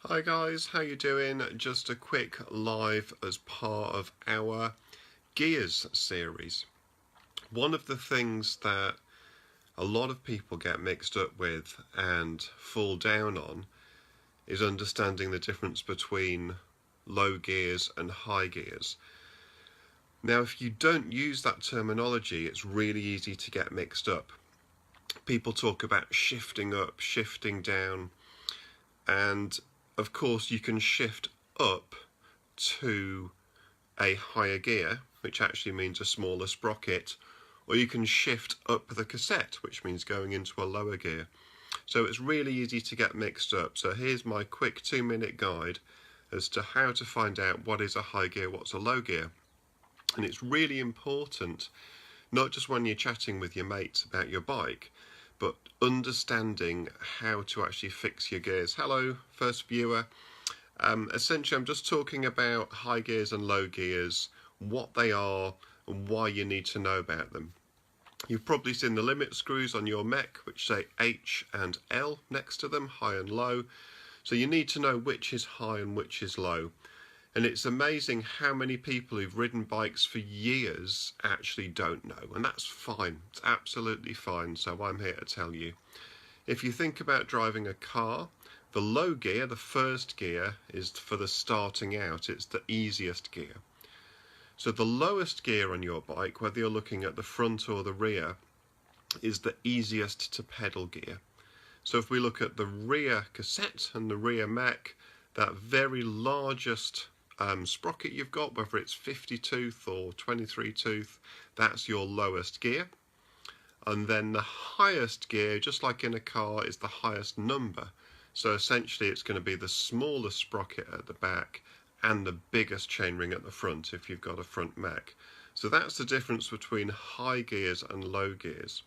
Hi guys, how you doing? Just a quick live as part of our Gears series. One of the things that a lot of people get mixed up with and fall down on is understanding the difference between low gears and high gears. Now, if you don't use that terminology, it's really easy to get mixed up. People talk about shifting up, shifting down, and of course you can shift up to a higher gear, which actually means a smaller sprocket, or you can shift up the cassette, which means going into a lower gear. So it's really easy to get mixed up. So here's my quick 2-minute guide as to how to find out what is a high gear, what's a low gear. And it's really important, not just when you're chatting with your mates about your bike, but understanding how to actually fix your gears. Hello, first viewer. Essentially, I'm just talking about high gears and low gears, what they are and why you need to know about them. You've probably seen the limit screws on your mech, which say H and L next to them, high and low. So you need to know which is high and which is low. And it's amazing how many people who've ridden bikes for years actually don't know. And that's fine. It's absolutely fine. So I'm here to tell you. If you think about driving a car, the low gear, the first gear, is for the starting out. It's the easiest gear. So the lowest gear on your bike, whether you're looking at the front or the rear, is the easiest to pedal gear. So if we look at the rear cassette and the rear mech, that very largest sprocket you've got, whether it's 50 tooth or 23 tooth, that's your lowest gear. And then the highest gear, just like in a car, is the highest number. So essentially it's going to be the smallest sprocket at the back and the biggest chainring at the front if you've got a front mech. So that's the difference between high gears and low gears.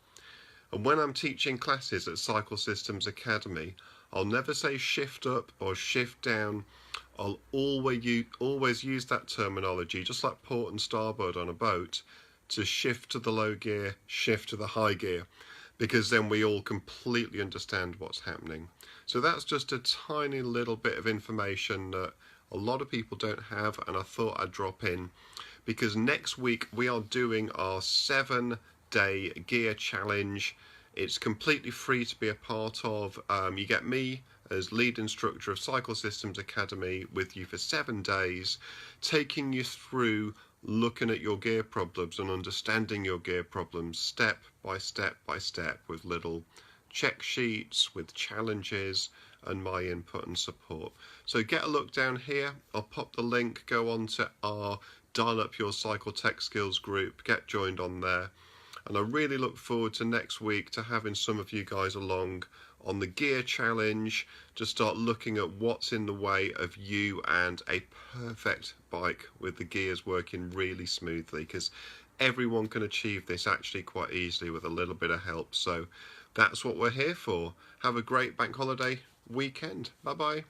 And when I'm teaching classes at Cycle Systems Academy, I'll never say shift up or shift down. I'll always use that terminology, just like port and starboard on a boat, to shift to the low gear, shift to the high gear, because then we all completely understand what's happening. So that's just a tiny little bit of information that a lot of people don't have, and I thought I'd drop in, because next week we are doing our 7-day gear challenge. It's completely free to be a part of. You get me as lead instructor of Cycle Systems Academy with you for 7 days, taking you through looking at your gear problems and understanding your gear problems step by step by step, with little check sheets, with challenges and my input and support. So get a look down here. I'll pop the link, go on to our Dial Up Your Cycle Tech Skills group, get joined on there. And I really look forward to next week to having some of you guys along on the gear challenge to start looking at what's in the way of you and a perfect bike with the gears working really smoothly, because everyone can achieve this actually quite easily with a little bit of help. So that's what we're here for. Have a great bank holiday weekend. Bye bye.